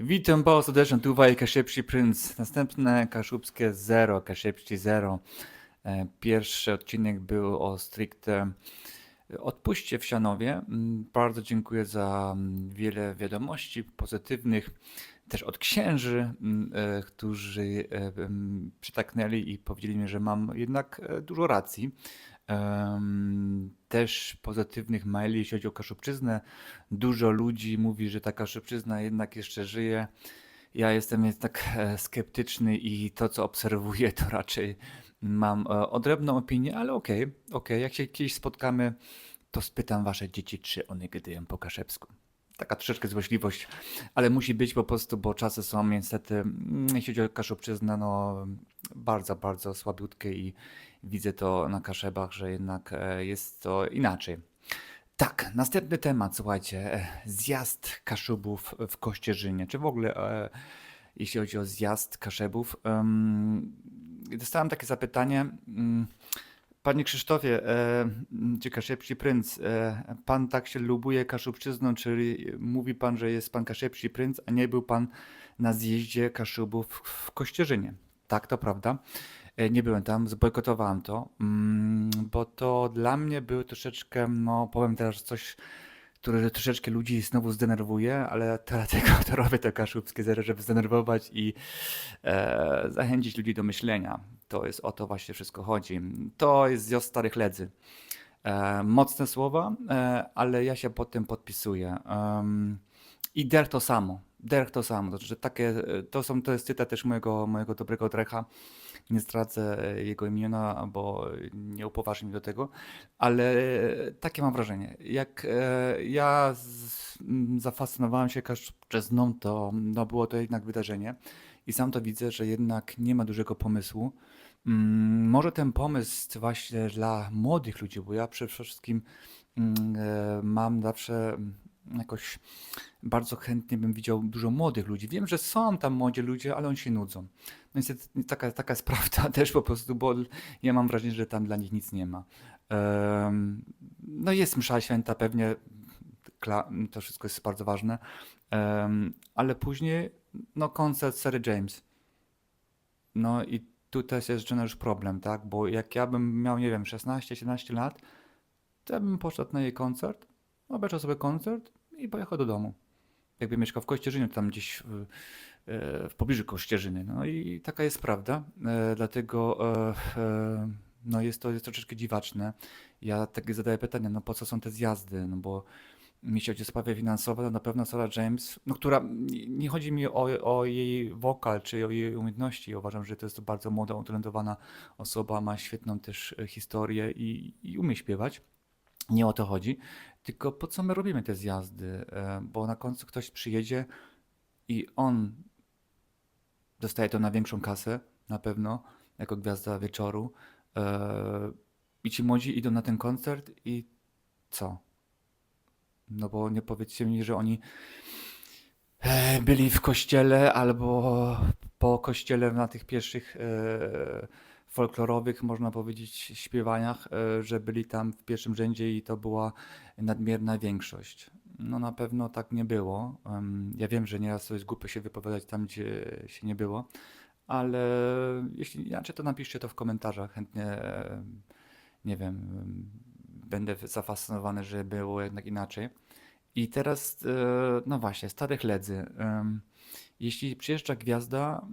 Witam bardzo serdecznie, tu Kaszepsi Prince. Następne kaszubskie Zero, Kaszepsi Zero. Pierwszy odcinek był o stricte odpuście w Sianowie. Bardzo dziękuję za wiele wiadomości pozytywnych, też od księży, którzy przytaknęli i powiedzieli mi, że mam jednak dużo racji. Też pozytywnych maili, jeśli chodzi o Kaszubczyznę. Dużo ludzi mówi, że ta Kaszubczyzna jednak jeszcze żyje. Ja jestem jednak sceptyczny i to, co obserwuję, to raczej mam odrębną opinię, ale okej. Jak się kiedyś spotkamy, to spytam wasze dzieci, czy one gadają po kaszebsku. Taka troszeczkę złośliwość, ale musi być po prostu, bo czasy są niestety, jeśli chodzi o Kaszubczyznę, no bardzo słabiutkie i widzę to na Kaszebach, że jednak jest to inaczej. Tak, następny temat, słuchajcie, zjazd Kaszubów w Kościerzynie, czy w ogóle jeśli chodzi o zjazd Kaszebów. Dostałem takie zapytanie, panie Krzysztofie, czy Kaszepsi Princ, pan tak się lubuje Kaszubczyzną, czyli mówi pan, że jest pan Kaszepsi Princ, a nie był pan na zjeździe Kaszubów w Kościerzynie. Tak, to prawda. Nie byłem tam, zbojkotowałem to, bo to dla mnie był troszeczkę, no powiem teraz coś, które troszeczkę ludzi znowu zdenerwuje, ale to dlatego to robię to kaszubskie zero, żeby zdenerwować i zachęcić ludzi do myślenia. To jest o to właśnie wszystko chodzi. To jest zjazd starych ledzy. Mocne słowa, ale ja się pod tym podpisuję. I Der to samo. Der to samo. To znaczy takie, to jest cytat też mojego dobrego drecha. Nie zdradzę jego imiona, bo nie upoważni mnie do tego, ale takie mam wrażenie. Jak zafascynowałem się Kaszubczyzną, to no, było to jednak wydarzenie i sam to widzę, że jednak nie ma dużego pomysłu. Może ten pomysł właśnie dla młodych ludzi, bo ja przede wszystkim mam zawsze jakoś bardzo chętnie bym widział dużo młodych ludzi. Wiem, że są tam młodzi ludzie, ale oni się nudzą. No niestety taka jest prawda też po prostu, bo ja mam wrażenie, że tam dla nich nic nie ma. No jest msza święta pewnie, to wszystko jest bardzo ważne, ale później no koncert Sarah James. No i tutaj się zaczyna już problem, tak? Bo jak ja bym miał, nie wiem, 16-17 lat, to ja bym poszedł na jej koncert, obejrzał sobie koncert i pojechał do domu. Jakby mieszkał w Kościerzynie, to tam gdzieś w pobliżu Kościerzyny. No i taka jest prawda. Dlatego no jest troszeczkę dziwaczne. Ja tak zadaję pytanie, no po co są te zjazdy? No bo jeśli chodzi o sprawy finansowe, to na pewno Sarah James, no która, nie chodzi mi o jej wokal czy o jej umiejętności. Uważam, że to jest bardzo młoda, utalentowana osoba, ma świetną też historię i umie śpiewać. Nie o to chodzi, tylko po co my robimy te zjazdy? Bo na końcu ktoś przyjedzie i on dostaje to na większą kasę, na pewno, jako gwiazda wieczoru. I ci młodzi idą na ten koncert i co? No bo nie powiedzcie mi, że oni byli w kościele albo po kościele na tych pierwszych folklorowych, można powiedzieć, śpiewaniach, że byli tam w pierwszym rzędzie i to była nadmierna większość. No na pewno tak nie było. Ja wiem, że nieraz to jest głupio się wypowiadać tam, gdzie się nie było, ale jeśli inaczej, to napiszcie to w komentarzach. Chętnie, nie wiem, będę zafascynowany, że było jednak inaczej. I teraz, no właśnie, starych ledzy. Jeśli przyjeżdża gwiazda,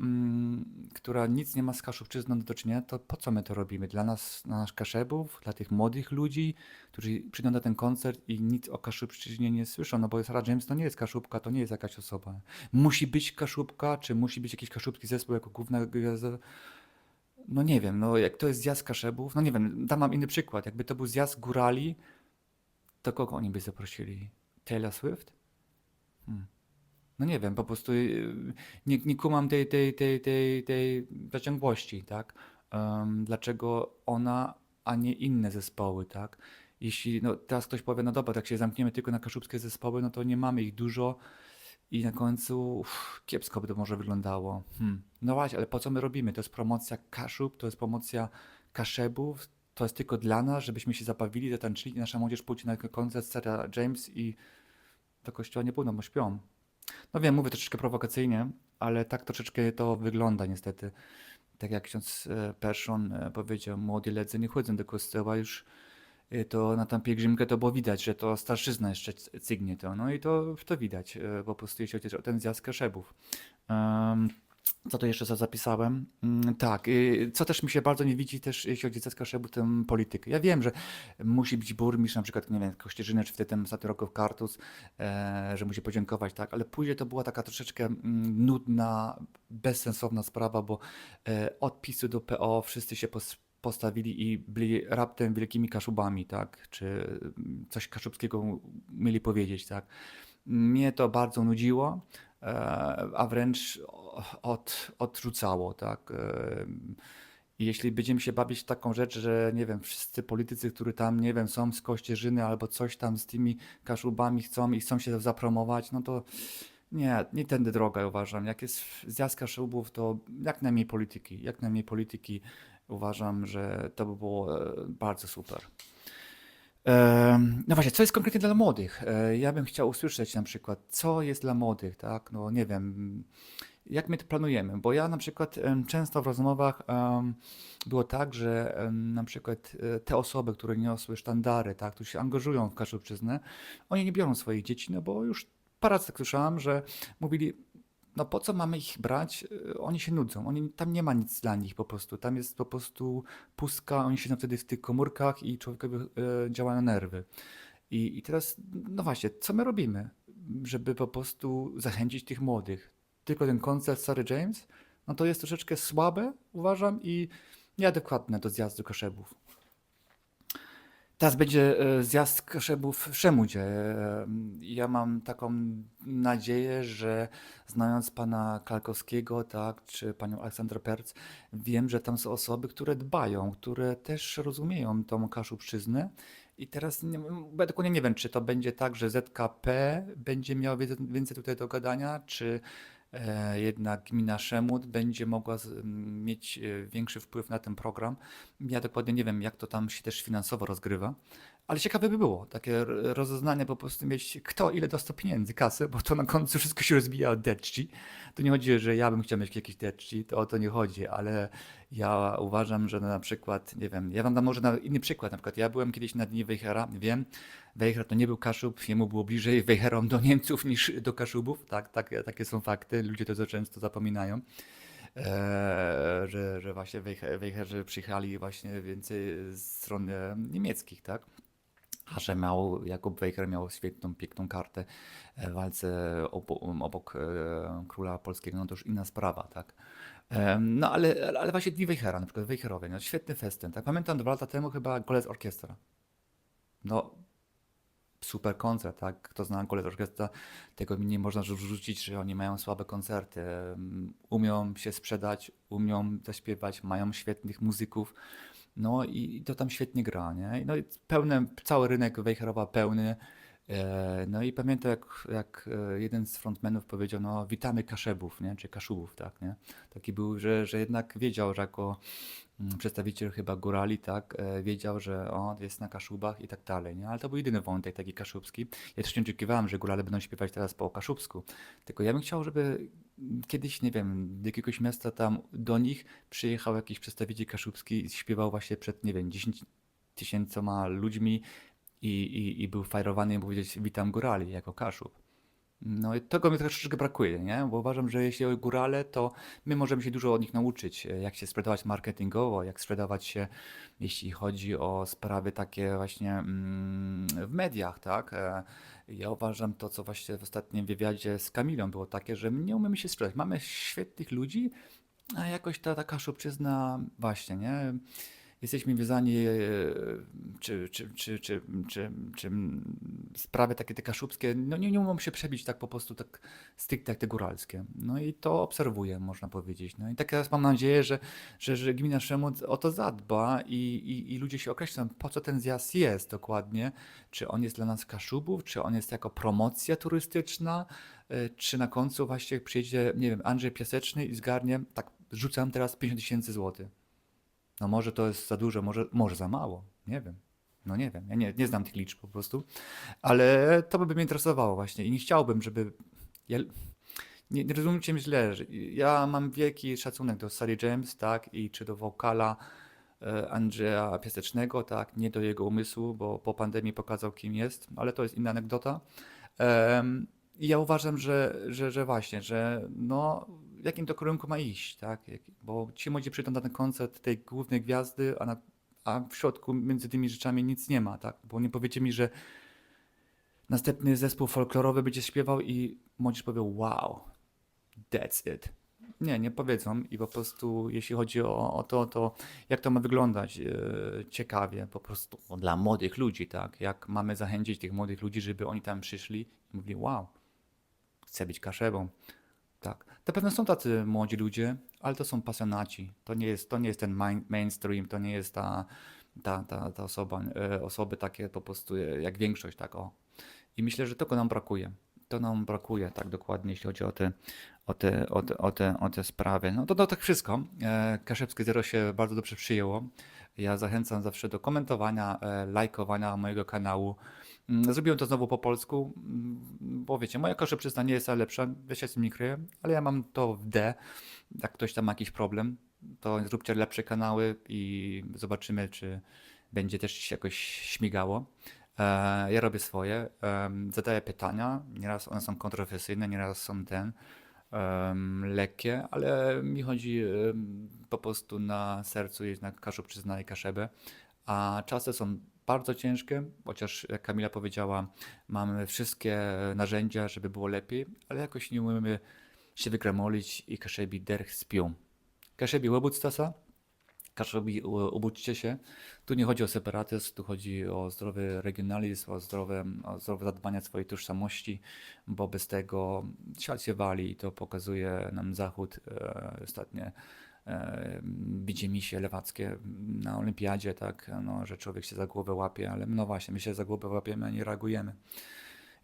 która nic nie ma z Kaszubczyzną do czynienia, to po co my to robimy? Dla nas, dla nasz Kaszebów, dla tych młodych ludzi, którzy przyjdą na ten koncert i nic o Kaszubczyźnie nie słyszą, no bo Sarah James to nie jest Kaszubka, to nie jest jakaś osoba. Musi być Kaszubka, czy musi być jakiś kaszubski zespół jako główna gwiazda? No nie wiem, no jak to jest zjazd Kaszebów, no nie wiem, tam mam inny przykład. Jakby to był zjazd górali, to kogo oni by zaprosili? Taylor Swift? Hmm. No nie wiem, po prostu nie kumam tej zaciągłości, tak? Dlaczego ona, a nie inne zespoły, tak? Jeśli no, teraz ktoś powie, no dobra, tak się zamkniemy tylko na kaszubskie zespoły, no to nie mamy ich dużo i na końcu kiepsko by to może wyglądało. No właśnie, ale po co my robimy? To jest promocja Kaszub, to jest promocja Kaszebów, to jest tylko dla nas, żebyśmy się zabawili, zatańczyli i nasza młodzież pójdzie na koncert Sarah James i do kościoła nie pójdą, bo śpią. No wiem, mówię troszeczkę prowokacyjnie, ale tak troszeczkę to wygląda niestety. Tak jak ksiądz Perszon powiedział, młodzi ledzy nie chodzą do kościoła już, to na tam pielgrzymkę to było widać, że to starszyzna jeszcze cygnie to. No i to widać, po prostu jeśli chodzi o ten zjazd Kaszebów. Em, Co to jeszcze zapisałem? Tak, co też mi się bardzo nie widzi też, jeśli chodzi o Jacka Szebę, tę politykę. Ja wiem, że musi być burmistrz, na przykład, nie wiem, Kościerzyny, czy wtedy ten ostatni roku w Kartus, że musi podziękować, tak, ale później to była taka troszeczkę nudna, bezsensowna sprawa, bo od PiS-u do PO wszyscy się postawili i byli raptem wielkimi kaszubami, tak, czy coś kaszubskiego mieli powiedzieć, tak. Mnie to bardzo nudziło, a wręcz odrzucało, tak. I jeśli będziemy się bawić w taką rzecz, że nie wiem, wszyscy politycy, którzy tam, nie wiem, są z Kościerzyny albo coś tam z tymi Kaszubami chcą i chcą się zapromować, no to nie tędy droga uważam. Jak jest zjazd Kaszubów, to jak najmniej polityki. Jak najmniej polityki uważam, że to by było bardzo super. No właśnie, co jest konkretnie dla młodych? Ja bym chciał usłyszeć na przykład, co jest dla młodych, tak? No nie wiem, jak my to planujemy, bo ja na przykład często w rozmowach było tak, że na przykład te osoby, które niosły sztandary, tak, które się angażują w Kaszubczyznę, oni nie biorą swoich dzieci, no bo już parę razy tak słyszałem, że mówili, no po co mamy ich brać? Oni się nudzą, tam nie ma nic dla nich po prostu, tam jest po prostu pustka, oni siedzą wtedy w tych komórkach i człowiekowi działają nerwy. I teraz, no właśnie, co my robimy, żeby po prostu zachęcić tych młodych? Tylko ten koncert Sarah James, no to jest troszeczkę słabe, uważam, i nieadekwatne do zjazdu Kaszebów. Teraz będzie zjazd Kaszebów w Szemudzie. Ja mam taką nadzieję, że znając pana Kalkowskiego, tak, czy panią Aleksandrę Perc, wiem, że tam są osoby, które dbają, które też rozumieją tą Kaszubszczyznę. I teraz bo ja dokładnie nie wiem, czy to będzie tak, że ZKP będzie miał więcej tutaj do gadania, czy jednak gmina Szemut będzie mogła mieć większy wpływ na ten program. Ja dokładnie nie wiem, jak to tam się też finansowo rozgrywa, ale ciekawe by było takie rozeznanie, po prostu mieć kto ile dostał pieniędzy, kasy, bo to na końcu wszystko się rozbija od deczci. To nie chodzi, że ja bym chciał mieć jakieś deczci, to o to nie chodzi, ale ja uważam, że na przykład, nie wiem, ja wam dam może na inny przykład, na przykład ja byłem kiedyś na Dni Wejhera, wiem, Wejher to nie był Kaszub, jemu było bliżej Wejherom do Niemców niż do Kaszubów, takie są fakty, ludzie to za często zapominają, że właśnie Wejherzy przyjechali właśnie więcej z stron niemieckich, tak? A że Jakub Wejher miał świetną, piękną kartę w walce obok króla polskiego, no to już inna sprawa, tak? No ale właśnie Dni Wejhera, na przykład Wejherowie, no świetny festyn, tak? Pamiętam 2 lata temu chyba Golec Orkiestra. No, super koncert, tak? Kto zna Golec Orkiestra, tego mi nie można rzucić, że oni mają słabe koncerty. Umią się sprzedać, umią zaśpiewać, mają świetnych muzyków. No i to tam świetnie gra, nie? No i cały rynek Wejherowa pełny. No i pamiętam jak jeden z frontmenów powiedział, no witamy Kaszebów, nie? Czy Kaszubów, tak, nie? Taki był, że jednak wiedział, że jako przedstawiciel chyba górali, tak, wiedział, że on jest na Kaszubach i tak dalej, nie? Ale to był jedyny wątek taki kaszubski. Ja też nie oczekiwałem, że górale będą śpiewać teraz po kaszubsku, tylko ja bym chciał, żeby kiedyś, nie wiem, do jakiegoś miasta tam do nich przyjechał jakiś przedstawiciel kaszubski i śpiewał właśnie przed, nie wiem, 10 000 ludźmi i był fajrowany i mógł powiedzieć witam górali jako Kaszub. No i tego mi troszeczkę brakuje, nie? Bo uważam, że jeśli o górale, to my możemy się dużo od nich nauczyć, jak się sprzedawać marketingowo, jak sprzedawać się, jeśli chodzi o sprawy takie właśnie w mediach, tak? Ja uważam to, co właśnie w ostatnim wywiadzie z Kamilą było takie, że my nie umiemy się sprzedać. Mamy świetnych ludzi, a jakoś ta szubczyzna właśnie, nie? Jesteśmy wiązani, czy sprawy takie te kaszubskie, no nie mogą się przebić tak po prostu tak stricte jak te góralskie. No i to obserwuję, można powiedzieć. No i tak teraz mam nadzieję, że gmina Szemut o to zadba i ludzie się określą, po co ten zjazd jest dokładnie. Czy on jest dla nas Kaszubów, czy on jest jako promocja turystyczna, czy na końcu właśnie przyjedzie, nie wiem, Andrzej Piaseczny i zgarnie, tak rzucam teraz 50 000 złotych. No może to jest za dużo, może za mało, nie wiem. No nie wiem, ja nie znam tych liczb po prostu, ale to by mnie interesowało właśnie i nie chciałbym, żeby Ja, nie rozumcie mnie źle, że ja mam wielki szacunek do Sary James, tak, i czy do wokala Andrzeja Piasecznego, tak, nie do jego umysłu, bo po pandemii pokazał, kim jest, ale to jest inna anegdota. I ja uważam, że właśnie, że no, w jakim to kierunku ma iść, tak? Bo ci młodzi przyjdą na ten koncert tej głównej gwiazdy, a w środku między tymi rzeczami nic nie ma, tak? Bo nie powiecie mi, że następny zespół folklorowy będzie śpiewał i młodzież powie wow, that's it. Nie powiedzą i po prostu jeśli chodzi o to, jak to ma wyglądać ciekawie, po prostu dla młodych ludzi, tak? Jak mamy zachęcić tych młodych ludzi, żeby oni tam przyszli i mówili wow, chcę być Kaszebą. Tak. Na pewno są tacy młodzi ludzie, ale to są pasjonaci. To nie jest ten mainstream, to nie jest ta osoby takie po prostu jak większość, tak o. I myślę, że tego nam brakuje. To nam brakuje, tak dokładnie, jeśli chodzi o te sprawy. No to tak wszystko. Kaszebskie Zero się bardzo dobrze przyjęło. Ja zachęcam zawsze do komentowania, lajkowania mojego kanału. Zrobiłem to znowu po polsku, bo wiecie, moja kaszepczyzna nie jest najlepsza, ja się z tym nie kryję, ale ja mam to w D. Jak ktoś tam ma jakiś problem, to zróbcie lepsze kanały i zobaczymy, czy będzie też się jakoś śmigało. Ja robię swoje, zadaję pytania, nieraz one są kontrowersyjne, nieraz są lekkie, ale mi chodzi po prostu na sercu jednak Kaszubczyzna i Kaszebę, a czasy są bardzo ciężkie, chociaż jak Kamila powiedziała, mamy wszystkie narzędzia, żeby było lepiej, ale jakoś nie umiemy się wygramolić i Kaszebi derch spią. Kaszebi łobud stasa, Kaszebi obudźcie się. Tu nie chodzi o separatyzm, tu chodzi o zdrowy regionalizm, o zdrowe zadbanie swojej tożsamości, bo bez tego świat się wali i to pokazuje nam Zachód ostatnie widzimisię lewackie na olimpiadzie, tak, no, że człowiek się za głowę łapie, ale no właśnie, my się za głowę łapiemy, a nie reagujemy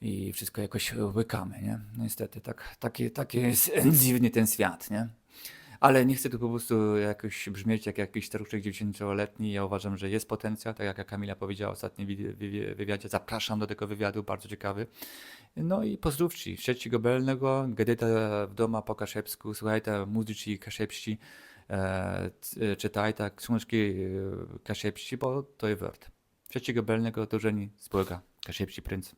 i wszystko jakoś łykamy, nie? No niestety, taki jest dziwny ten świat, nie? Ale nie chcę tu po prostu jakoś brzmieć jak jakiś staruszek 90-letni. Ja uważam, że jest potencjał, tak jak Kamila powiedziała w ostatnim wywiadzie. Zapraszam do tego wywiadu, bardzo ciekawy. No i pozdrówci, wszyscy gobelnego, gadajcie w doma po kaszepsku, słuchajcie muzyki kaszepści, czytajcie książki kaszepści, bo to jest wart. Wszyscy gobelnego, dużeni z Boga, kaszepści prync.